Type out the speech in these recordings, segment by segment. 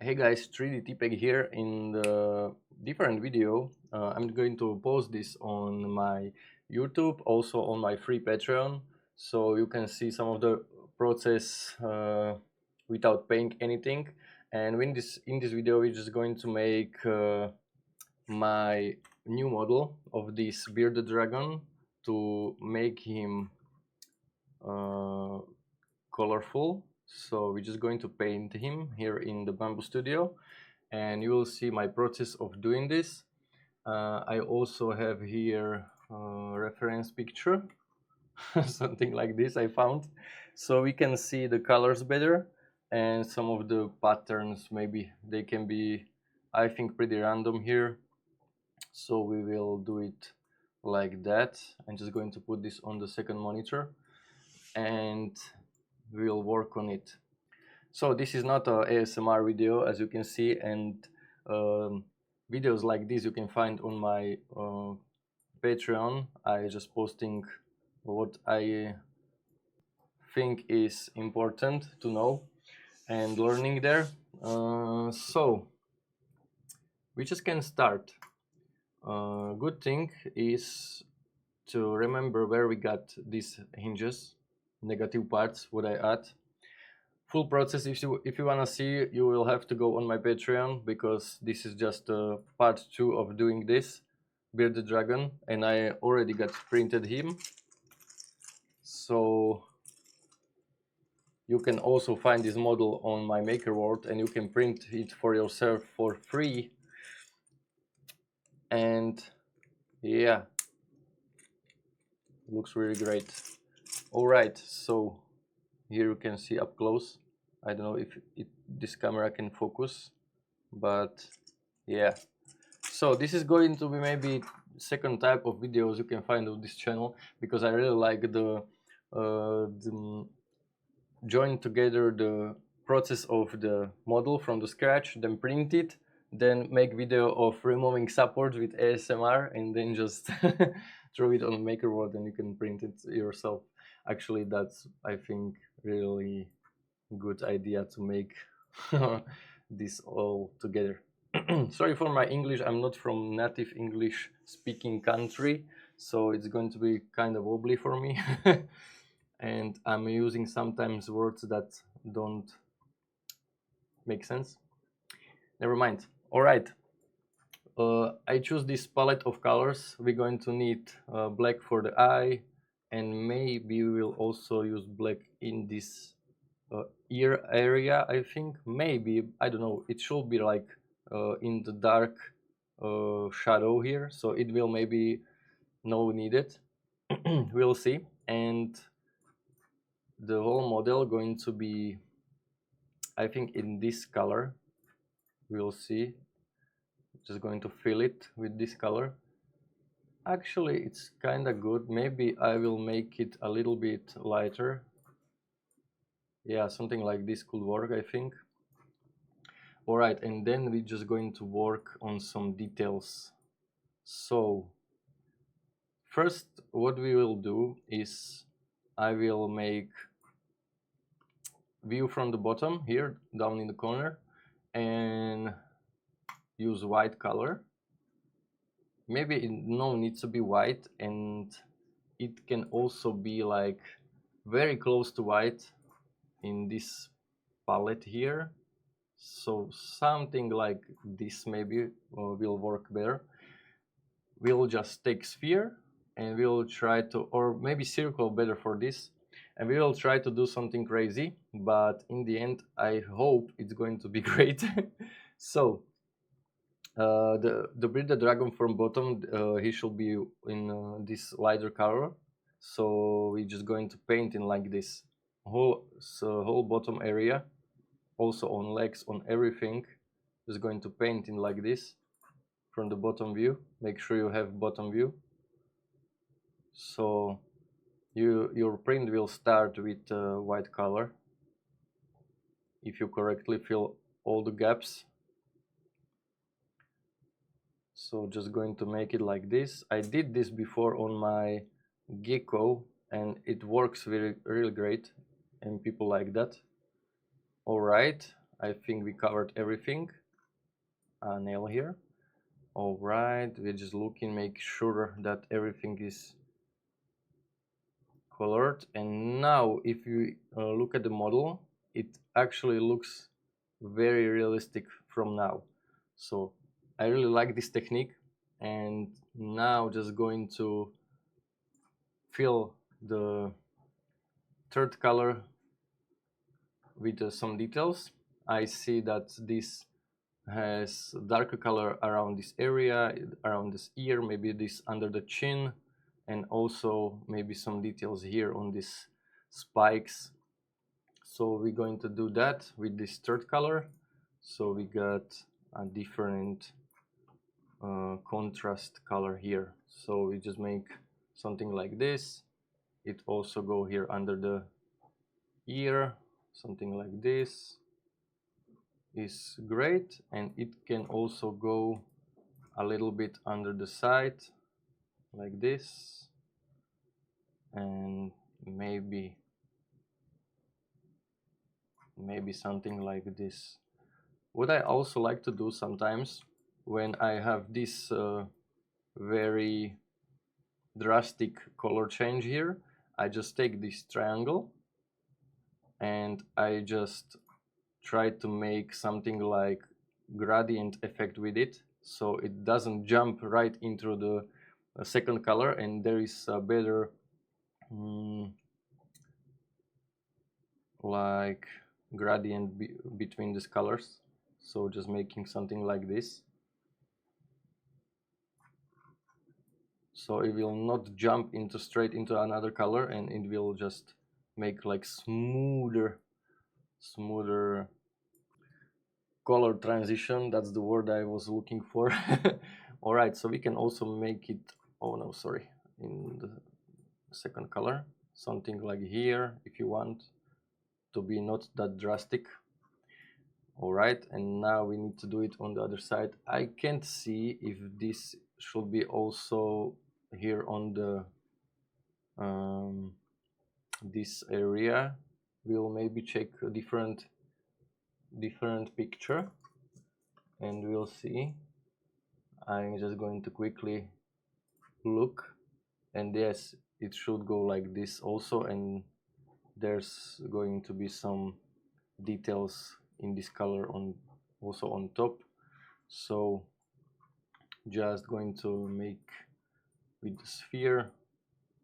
Hey guys, 3D TPEG here. In the different video, I'm going to post this on my YouTube, also on my free Patreon, so you can see some of the process without paying anything. And in this video, we're just going to make my new model of this bearded dragon to make him colorful. So we're just going to paint him here in the Bambu Studio, and you will see my process of doing this. I also have here a reference picture something like this I found, so we can see the colors better, and some of the patterns maybe they can be, I think, pretty random here. So we will do it like that. I'm just going to put this on the second monitor and we'll work on it. So this is not a ASMR video, as you can see, and videos like this you can find on my Patreon. I just posting what I think is important to know and learning there. So we just can start. Good thing is to remember where we got these hinges, negative parts, what I add. Full process, if you want to see, you will have to go on my Patreon, because this is just part 2 of doing this bearded dragon, and I already got printed him. So you can also find this model on my Maker World, and you can print it for yourself for free. And yeah, looks really great. All right, so here you can see up close. I don't know if this camera can focus, but yeah. So this is going to be maybe second type of videos you can find on this channel, because I really like the join together the process of the model from the scratch, then print it, then make video of removing support with ASMR, and then just throw it on Maker World and you can print it yourself. Actually, that's, I think, really good idea to make this all together. Sorry for my English, I'm not from native English speaking country, so it's going to be kind of wobbly for me. And I'm using sometimes words that don't make sense. Never mind. All right, I choose this palette of colors. We're going to need black for the eye, and maybe we will also use black in this ear area. I think, maybe, I don't know, it should be like in the dark shadow here, so it will maybe no needed. We'll see. And the whole model going to be, I think, in this color. We'll see. Just going to fill it with this color. Actually, it's kind of good. Maybe I will make it a little bit lighter. Yeah, something like this could work, I think. All right, and then we're just going to work on some details. So first, what we will do is I will make view from the bottom here, down in the corner, and use white color. Maybe it no needs to be white, and it can also be like very close to white in this palette here. So something like this maybe will work better. We'll just take sphere and we'll try to, or maybe circle better for this, and we will try to do something crazy, but in the end I hope it's going to be great. So the bearded dragon from bottom, he should be in this lighter color, so we're just going to paint in like this whole bottom area, also on legs, on everything. Just going to paint in like this from the bottom view. Make sure you have bottom view, so your print will start with white color if you correctly fill all the gaps. So just going to make it like this. I did this before on my gecko and it works really great, and people like that. All right, I think we covered everything. A nail here. All right, we're just looking, make sure that everything is colored. And now if you look at the model, it actually looks very realistic from now. So I really like this technique. And now just going to fill the third color with some details. I see that this has darker color around this area, around this ear, maybe this under the chin, and also maybe some details here on these spikes. So we're going to do that with this third color. So we got a different contrast color here. So we just make something like this. It also go here under the ear, something like this is great, and it can also go a little bit under the side like this, and maybe something like this. What I also like to do sometimes when I have this very drastic color change here, I just take this triangle and I just try to make something like gradient effect with it, so it doesn't jump right into the second color, and there is a better like gradient between these colors. So just making something like this, so it will not jump into straight into another color, and it will just make like smoother color transition. That's the word I was looking for. All right, so we can also make it, oh no, sorry, in the second color, something like here if you want to be not that drastic. All right, and now we need to do it on the other side. I can't see if this should be also here on the this area. We'll maybe check a different picture and we'll see. I'm just going to quickly look, and yes, it should go like this also, and there's going to be some details in this color on also on top. So just going to make with the sphere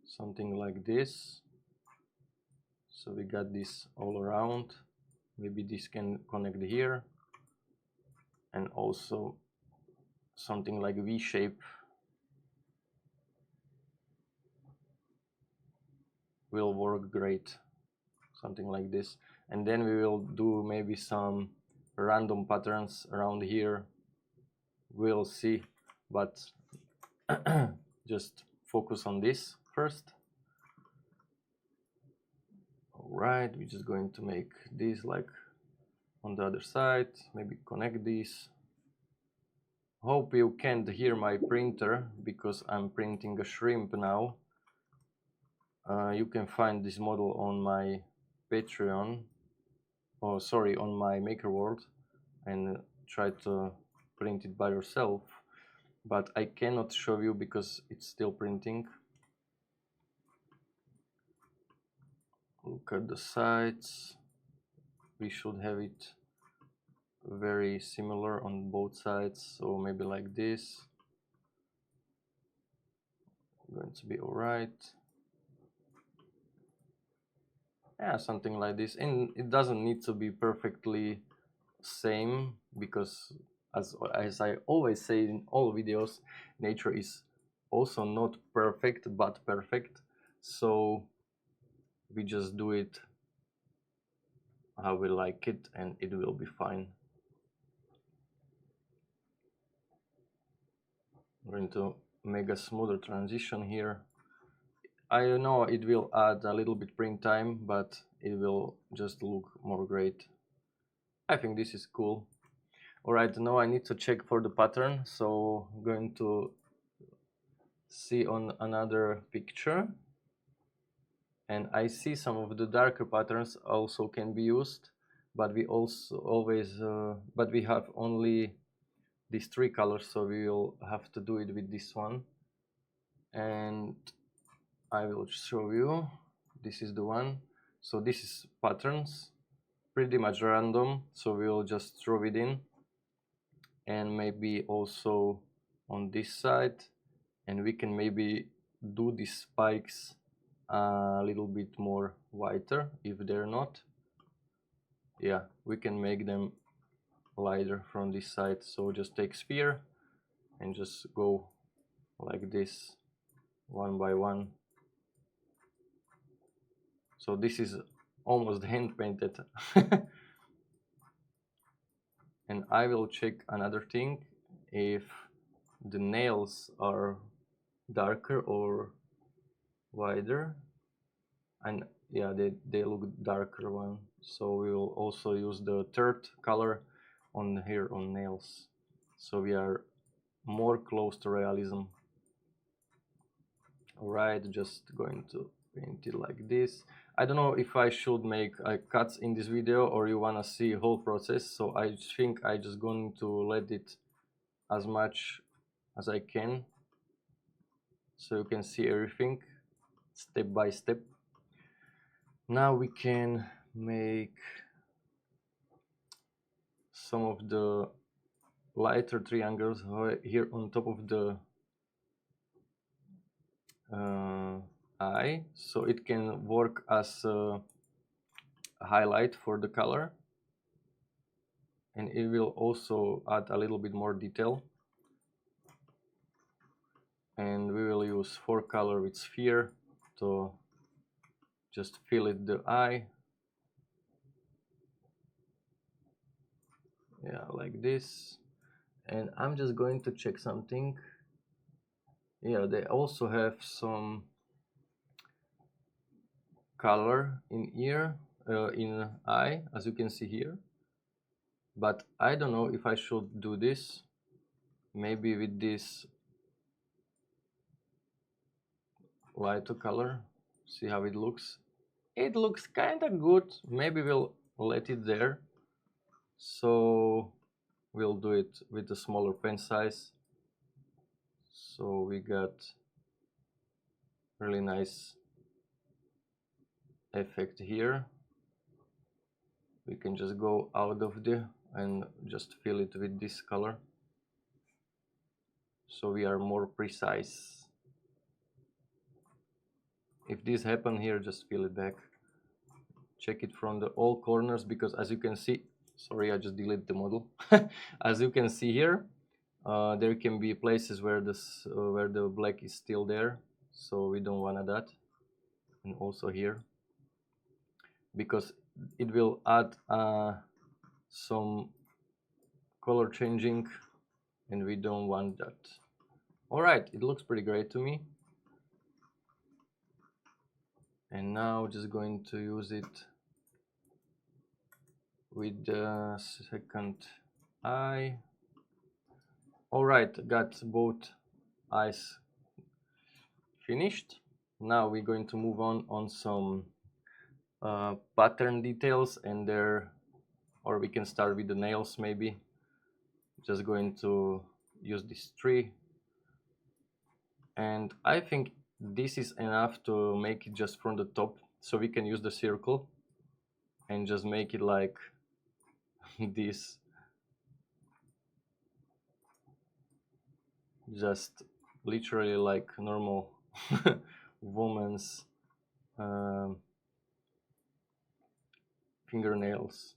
something like this. So we got this all around. Maybe this can connect here, and also something like V shape will work great, something like this. And then we will do maybe some random patterns around here, we'll see, but just focus on this first. All right, we're just going to make this like on the other side, maybe connect these. Hope you can't hear my printer because I'm printing a shrimp now. You can find this model on my Patreon, oh sorry, on my Maker World, and try to print it by yourself, but I cannot show you because it's still printing. Look at the sides, we should have it very similar on both sides, so maybe like this, going to be all right. Yeah, something like this, and it doesn't need to be perfectly same, because as I always say in all videos, nature is also not perfect but perfect, so we just do it how we like it and it will be fine. I'm going to make a smoother transition here. I know it will add a little bit print time, but it will just look more great. I think this is cool. All right, now I need to check for the pattern, so I'm going to see on another picture, and I see some of the darker patterns also can be used, but we also always but we have only these 3 colors, so we will have to do it with this one. And I will show you. This is the one. So this is patterns, pretty much random, so we will just throw it in, and maybe also on this side, and we can maybe do these spikes a little bit more whiter if they're not. Yeah, we can make them lighter from this side. So just take sphere and just go like this, one by one. So this is almost hand painted. And I will check another thing, if the nails are darker or wider. And yeah, they look darker one, so we will also use the third color on here on nails, so we are more close to realism. Alright, just going to paint it like this. I don't know if I should make cuts in this video or you wanna see whole process, so I think I just going to let it as much as I can, so you can see everything step by step. Now we can make some of the lighter triangles here on top of the eye, so it can work as a highlight for the color, and it will also add a little bit more detail. And we will use 4 color with sphere to just fill it the eye. Yeah, like this. And I'm just going to check something. Yeah, they also have some color in ear, in eye, as you can see here. But I don't know if I should do this. Maybe with this lighter color. See how it looks. It looks kind of good. Maybe we'll let it there. So we'll do it with a smaller pen size. So we got really nice effect here. We can just go out of the and just fill it with this color, so we are more precise. If this happen here, just fill it back. Check it from the all corners, because as you can see, sorry, I just deleted the model. As you can see here, there can be places where this where the black is still there, so we don't want that. And also here, because it will add some color changing, and we don't want that. All right, it looks pretty great to me. And now just going to use it with the second eye. All right, got both eyes finished. Now we're going to move on some pattern details, and there, or we can start with the nails maybe. Just going to use this tree, and I think this is enough to make it just from the top, so we can use the circle and just make it like this, just literally like normal woman's fingernails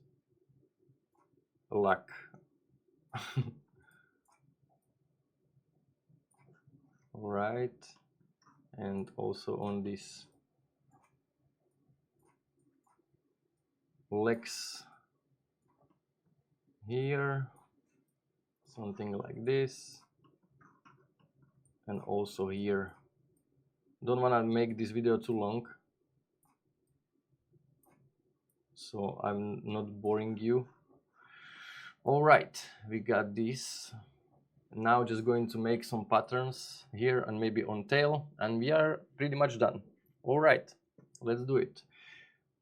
lack. All right, and also on this legs here, something like this, and also here. Don't want to make this video too long, so I'm not boring you. All right, we got this. Now just going to make some patterns here and maybe on tail, and we are pretty much done. All right, let's do it.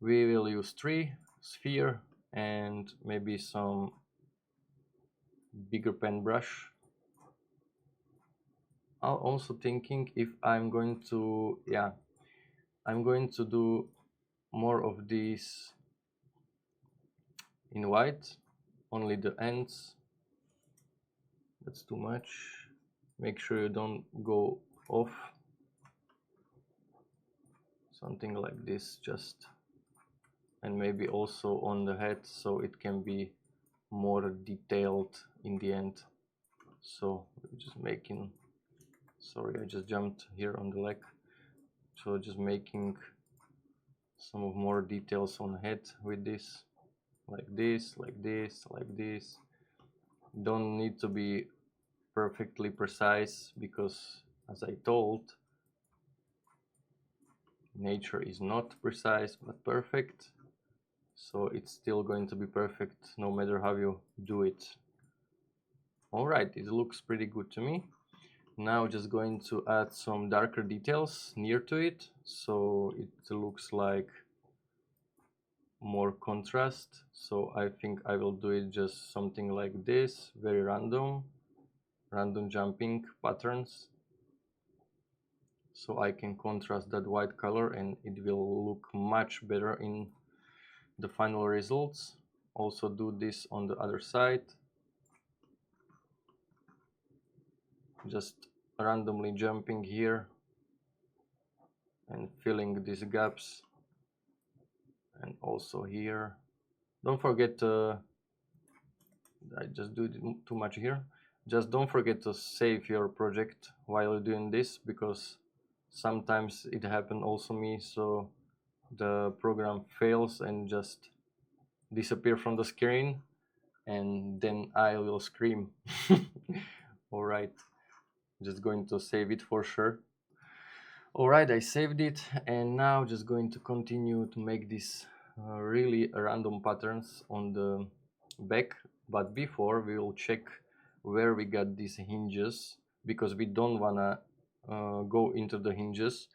We will use 3 sphere and maybe some bigger pen brush. I'm also thinking if I'm going to, yeah, I'm going to do more of these in white, only the ends. That's too much. Make sure you don't go off. Something like this, just, and maybe also on the head, so it can be more detailed in the end. So just making, sorry, I just jumped here on the leg. So just making some of more details on the head with this, like this, like this, like this. Don't need to be perfectly precise, because as I told, nature is not precise but perfect, so it's still going to be perfect no matter how you do it. All right, it looks pretty good to me. Now just going to add some darker details near to it, so it looks like more contrast. So I think I will do it just something like this, very random jumping patterns, so I can contrast that white color and it will look much better in the final results. Also do this on the other side, just randomly jumping here and filling these gaps, and also here. Don't forget, I just do too much here. Just don't forget to save your project while doing this, because sometimes it happened also me, so the program fails and just disappear from the screen, and then I will scream. All right, just going to save it for sure. All right, I saved it, and now just going to continue to make these really random patterns on the back. But before, we will check where we got these hinges, because we don't wanna go into the hinges,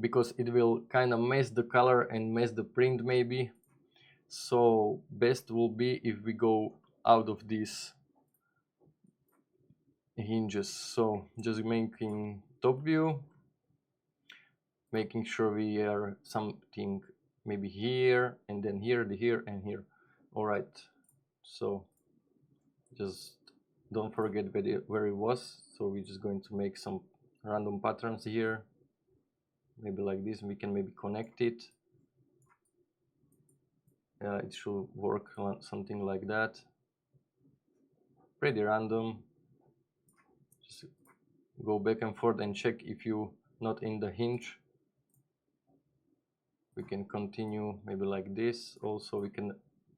because it will kind of mess the color and mess the print maybe. So best will be if we go out of these hinges. So just making top view, making sure we are something maybe here, and then here, here, and here. All right, so just don't forget where it was. So we're just going to make some random patterns here, maybe like this. We can maybe connect it. It should work something like that. Pretty random. Just go back and forth and check if you not in the hinge. We can continue maybe like this. Also we can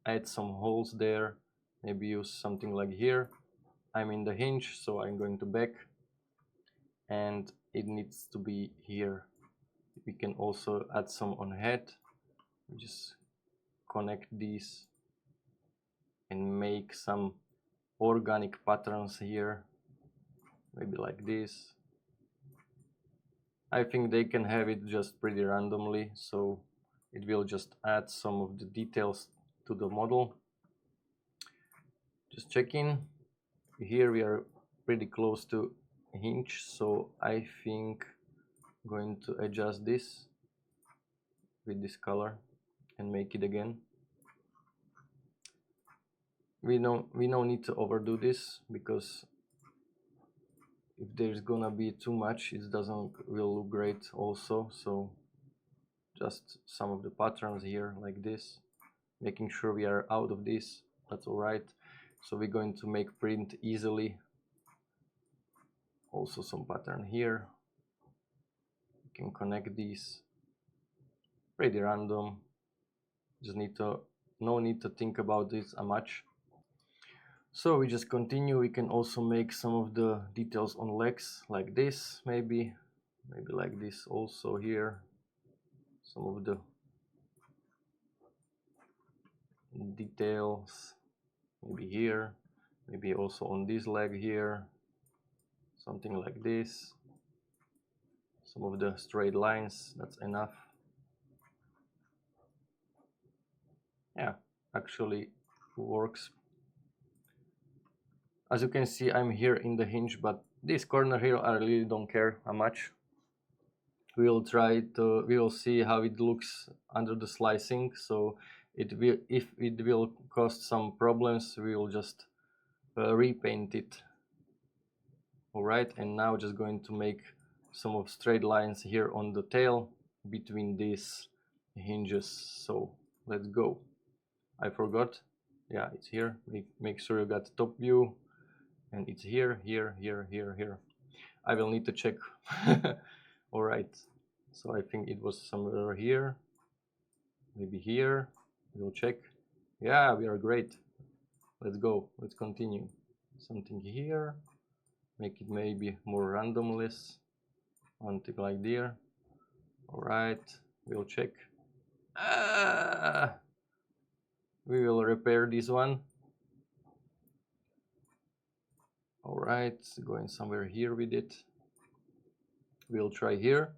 add some holes there, maybe use something like here. I'm in the hinge, so I'm going to back, and it needs to be here. We can also add some on head. Just connect these and make some organic patterns here, maybe like this. I think they can have it just pretty randomly, so it will just add some of the details to the model. Just checking. Here we are pretty close to hinge, so I think I'm going to adjust this with this color and make it again. We don't need to overdo this, because if there's gonna be too much, it will look great also. So just some of the patterns here like this, making sure we are out of this. That's all right. So we're going to make print easily. Also some pattern here. You can connect these. Pretty random. Just no need to think about this much. So we just continue. We can also make some of the details on legs like this, maybe like this also here. Some of the details, maybe here, maybe also on this leg here, something like this. Some of the straight lines, that's enough. Yeah, actually works. As you can see, I'm here in the hinge, but this corner here I really don't care how much. We will see how it looks under the slicing. So it will, if it will cause some problems, we will just repaint it. All right, and now just going to make some of straight lines here on the tail between these hinges. So let's go. I forgot. Yeah, it's here. Make sure you got top view, and it's here, here, here, here, here. I will need to check. All right, so I think it was somewhere here, maybe here. We'll check. Yeah, we are great. Let's go. Let's continue. Something here. Make it maybe more randomless. Something like there. All right, we'll check. We will repair this one. All right, going somewhere here with it. We'll try here.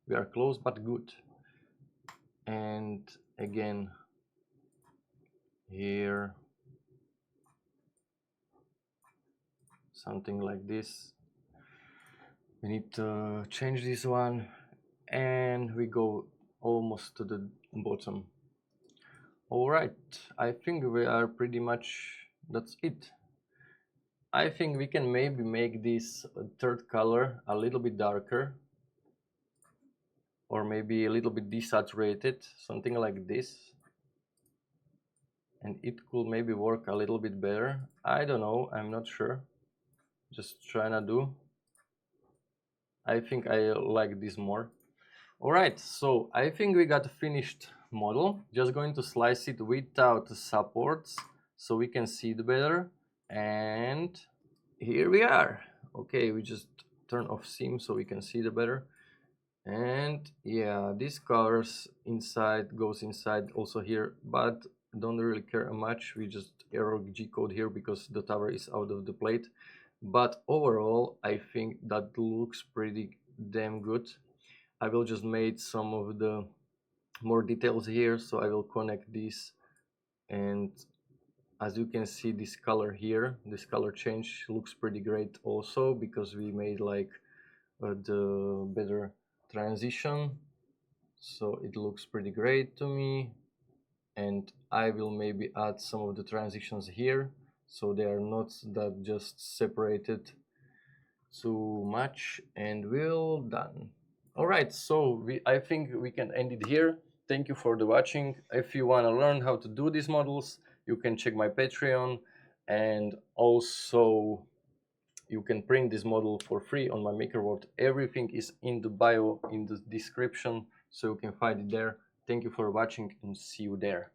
We are close but good. And again here, something like this. We need to change this one, and we go almost to the bottom. All right, I think we are pretty much, that's it. I think we can maybe make this third color a little bit darker, or maybe a little bit desaturated, something like this, and it could maybe work a little bit better. I don't know, I'm not sure, just trying to do. I think I like this more. All right, so I think we got a finished model. Just going to slice it without supports so we can see it better, and here we are. Okay, we just turn off seam so we can see it better. And yeah, this covers inside, goes inside also here, but don't really care much. We just error G code here because the tower is out of the plate. But overall, I think that looks pretty damn good. I will just make some of the more details here, so I will connect these, and as you can see, this color here, this color change looks pretty great also, because we made like the better transition, so it looks pretty great to me. And I will maybe add some of the transitions here so they are not that just separated too much, and we're done. All right, so I think we can end it here. Thank you for the watching. If you want to learn how to do these models, you can check my Patreon, and also you can print this model for free on my MakerWorld. Everything is in the bio, in the description, so you can find it there. Thank you for watching, and see you there.